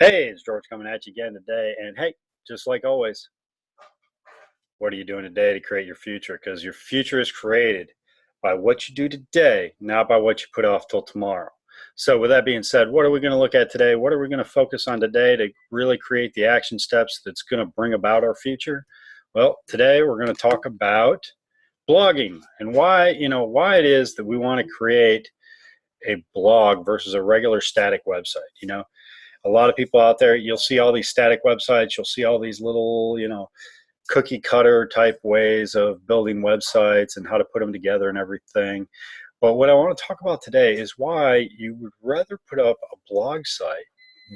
Hey, it's George coming at you again today. And hey, just like always, what are you doing today to create your future? Because your future is created by what you do today, not by what you put off till tomorrow. So, with that being said, what are we going to look at today? What are we going to focus on today to really create the action steps that's going to bring about our future? Well, today we're going to talk about blogging and why it is that we want to create a blog versus a regular static website. A lot of people out there, you'll see all these static websites, you'll see all these little, cookie cutter type ways of building websites and how to put them together and everything. But what I want to talk about today is why you would rather put up a blog site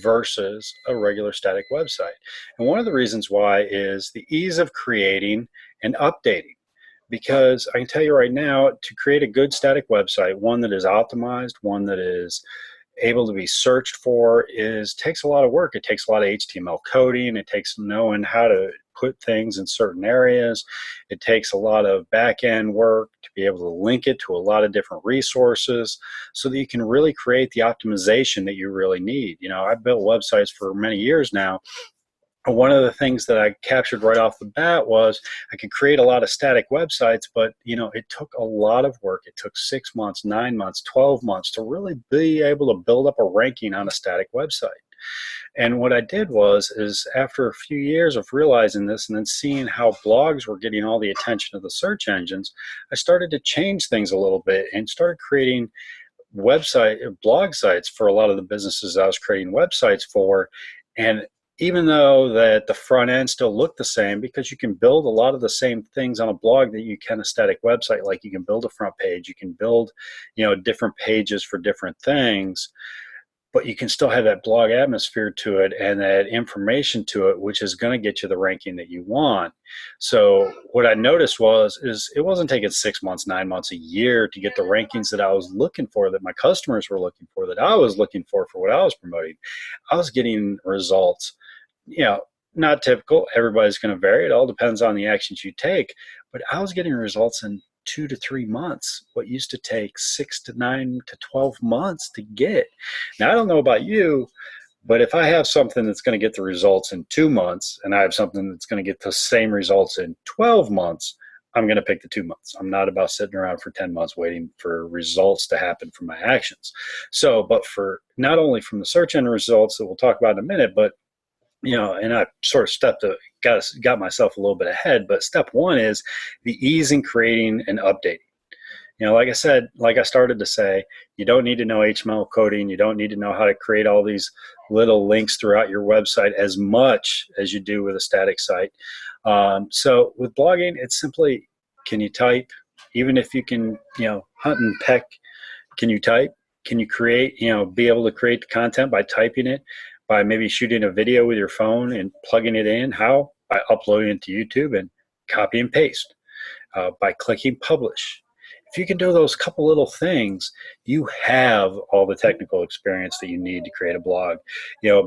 versus a regular static website. And one of the reasons why is the ease of creating and updating. Because I can tell you right now, to create a good static website, one that is optimized, one that is able to be searched for, takes a lot of work. It takes a lot of HTML coding. It takes knowing how to put things in certain areas. It takes a lot of back-end work to be able to link it to a lot of different resources so that you can really create the optimization that you really need. I've built websites for many years now. One of the things that I captured right off the bat was I could create a lot of static websites, but it took a lot of work. It took 6 months, 9 months, 12 months to really be able to build up a ranking on a static website. And what I did is after a few years of realizing this and then seeing how blogs were getting all the attention of the search engines, I started to change things a little bit and started creating blog sites for a lot of the businesses I was creating websites for. And even though that the front end still looked the same, because you can build a lot of the same things on a blog that you can a static website, like you can build a front page, you can build, different pages for different things, but you can still have that blog atmosphere to it and that information to it, which is going to get you the ranking that you want. So what I noticed is it wasn't taking 6 months, 9 months, a year to get the rankings that I was looking for, that my customers were looking for, that I was looking for what I was promoting. I was getting results, not typical. Everybody's going to vary. It all depends on the actions you take, but I was getting results in 2 to 3 months, what used to take 6 to 9 to 12 months to get. Now, I don't know about you, but if I have something that's going to get the results in 2 months and I have something that's going to get the same results in 12 months, I'm going to pick the 2 months. I'm not about sitting around for 10 months waiting for results to happen from my actions. So, but for not only from the search engine results that we'll talk about in a minute, but and I sort of got myself a little bit ahead, but step one is the ease in creating and updating. Like I said, like I started to say, you don't need to know HTML coding. You don't need to know how to create all these little links throughout your website as much as you do with a static site. So with blogging, it's simply, can you type? Even if you can, hunt and peck, can you type? Can you create, be able to create the content by typing it? By maybe shooting a video with your phone and plugging it in. How? By uploading it to YouTube and copy and paste. By clicking publish. If you can do those couple little things, you have all the technical experience that you need to create a blog.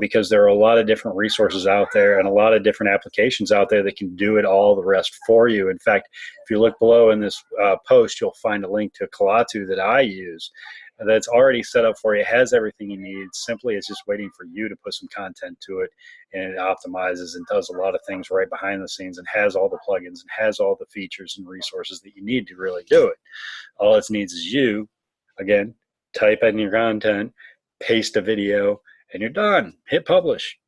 Because there are a lot of different resources out there and a lot of different applications out there that can do it all the rest for you. In fact, if you look below in this post, you'll find a link to Kalatu that I use that's already set up for you, has everything you need. Simply, it's just waiting for you to put some content to it, and it optimizes and does a lot of things right behind the scenes and has all the plugins and has all the features and resources that you need to really do it. All it needs is you, again, type in your content, paste a video, and you're done. Hit publish.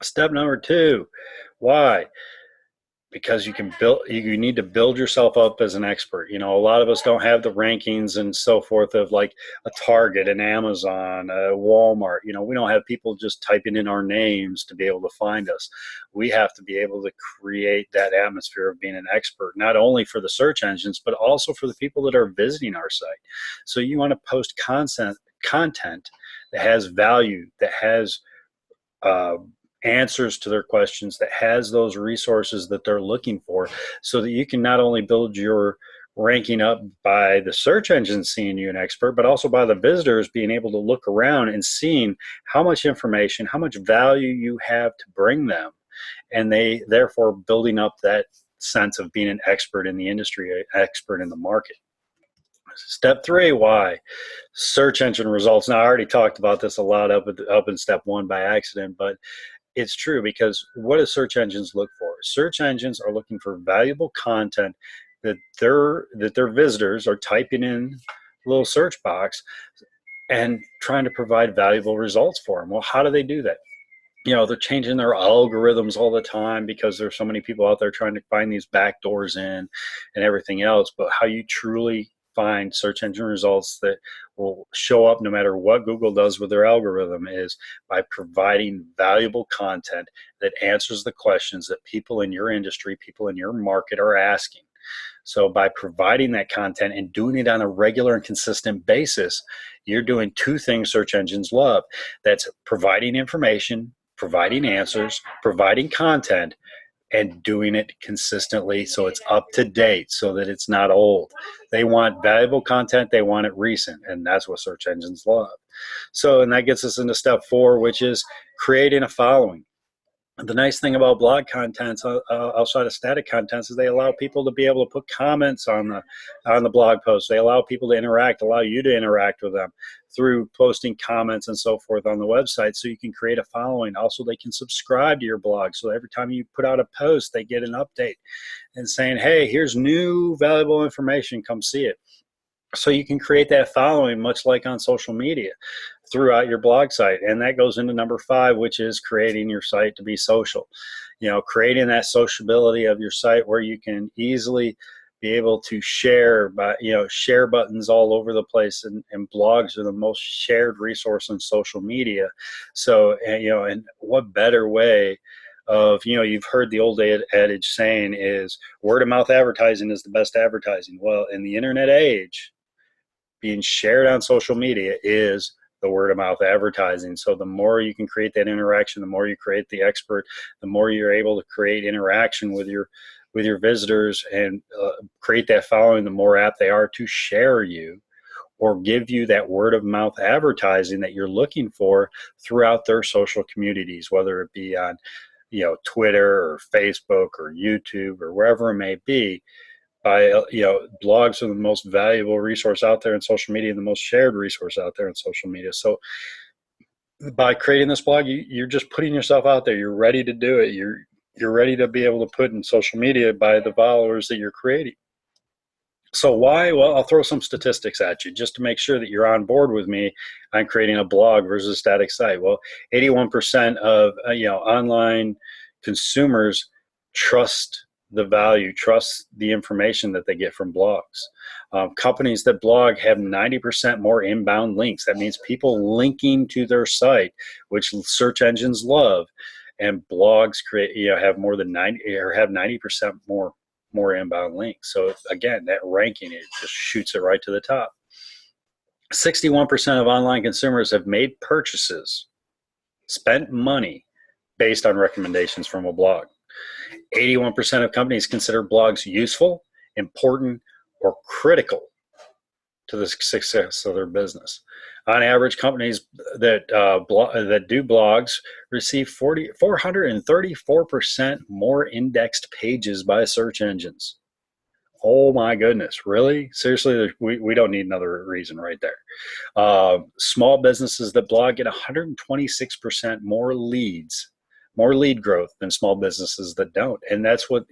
Step number 2, why? Because you need to build yourself up as an expert. A lot of us don't have the rankings and so forth of like a Target, an Amazon, a Walmart. We don't have people just typing in our names to be able to find us. We have to be able to create that atmosphere of being an expert, not only for the search engines, but also for the people that are visiting our site. So you want to post content that has value, that has answers to their questions, that has those resources that they're looking for, so that you can not only build your ranking up by the search engine seeing you an expert, but also by the visitors being able to look around and seeing how much information, how much value you have to bring them, and they therefore building up that sense of being an expert in the industry, an expert in the market. Step 3, why? Search engine results. Now, I already talked about this a lot up in step 1 by accident, but it's true, because what do search engines look for? Search engines are looking for valuable content that their visitors are typing in a little search box and trying to provide valuable results for them. Well, how do they do that? They're changing their algorithms all the time because there's so many people out there trying to find these back doors in and everything else. But how you truly find search engine results that will show up no matter what Google does with their algorithm is by providing valuable content that answers the questions that people in your industry, people in your market are asking. So by providing that content and doing it on a regular and consistent basis, you're doing 2 things search engines love. That's providing information, providing answers, providing content, and doing it consistently so it's up to date, so that it's not old. They want valuable content, they want it recent, and that's what search engines love. So, and that gets us into step 4, which is creating a following. The nice thing about blog contents outside of static contents is they allow people to be able to put comments on the blog post. They allow people to interact, allow you to interact with them through posting comments and so forth on the website, so you can create a following. Also, they can subscribe to your blog, so every time you put out a post, they get an update and saying, hey, here's new valuable information, come see it. So you can create that following, much like on social media, throughout your blog site. And that goes into number 5, which is creating your site to be social. Creating that sociability of your site where you can easily be able to share share buttons all over the place, and blogs are the most shared resource on social media. So, and what better way of, you've heard the old adage saying is word of mouth advertising is the best advertising. Well, in the internet age, being shared on social media is the word of mouth advertising. So the more you can create that interaction, the more you create the expert, the more you're able to create interaction with your visitors and create that following, the more apt they are to share you or give you that word of mouth advertising that you're looking for throughout their social communities, whether it be on Twitter or Facebook or YouTube or wherever it may be. Blogs are the most valuable resource out there in social media, and the most shared resource out there in social media. So by creating this blog, you're just putting yourself out there. You're ready to do it. You're ready to be able to put in social media by the followers that you're creating. So why? Well, I'll throw some statistics at you just to make sure that you're on board with me on creating a blog versus a static site. Well, 81% of online consumers trust the value, trust the information that they get from blogs. Companies that blog have 90% more inbound links. That means people linking to their site, which search engines love, and blogs have more than 90% more inbound links. So again, that ranking, it just shoots it right to the top. 61% of online consumers have made purchases, spent money based on recommendations from a blog. 81% of companies consider blogs useful, important, or critical to the success of their business. On average, companies that do blogs receive 434% more indexed pages by search engines. Oh my goodness, really? Seriously, we don't need another reason right there. Small businesses that blog get 126% more lead growth than small businesses that don't. And that's what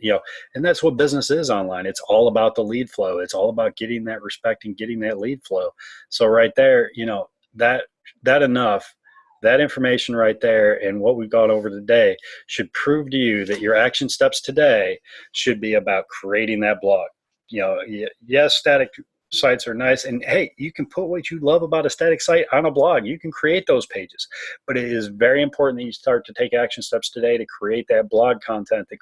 business is online. It's all about the lead flow. It's all about getting that respect and getting that lead flow. So right there, that information right there and what we've gone over today should prove to you that your action steps today should be about creating that blog. Yes, static sites are nice, and hey, you can put what you love about a static site on a blog. You can create those pages, but it is very important that you start to take action steps today to create that blog content, to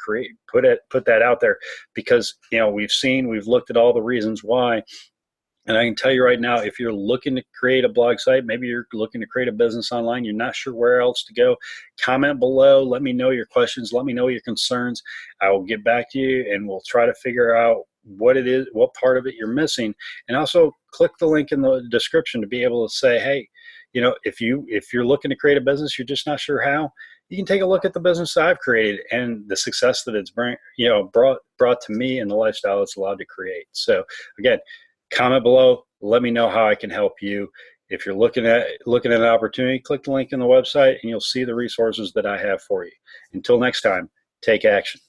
put that out there, because we've looked at all the reasons why. And I can tell you right now, if you're looking to create a blog site, maybe you're looking to create a business online, you're not sure where else to go, comment below. Let me know your questions. Let me know your concerns. I will get back to you, and we'll try to figure out what it is, what part of it you're missing. And also click the link in the description to be able to say, hey, if you're looking to create a business, you're just not sure how, you can take a look at the business I've created and the success that it's brought to me and the lifestyle it's allowed to create. So again, comment below, Let me know how I can help you. If you're looking at an opportunity, click the link in the website and you'll see the resources that I have for you. Until next time, take action.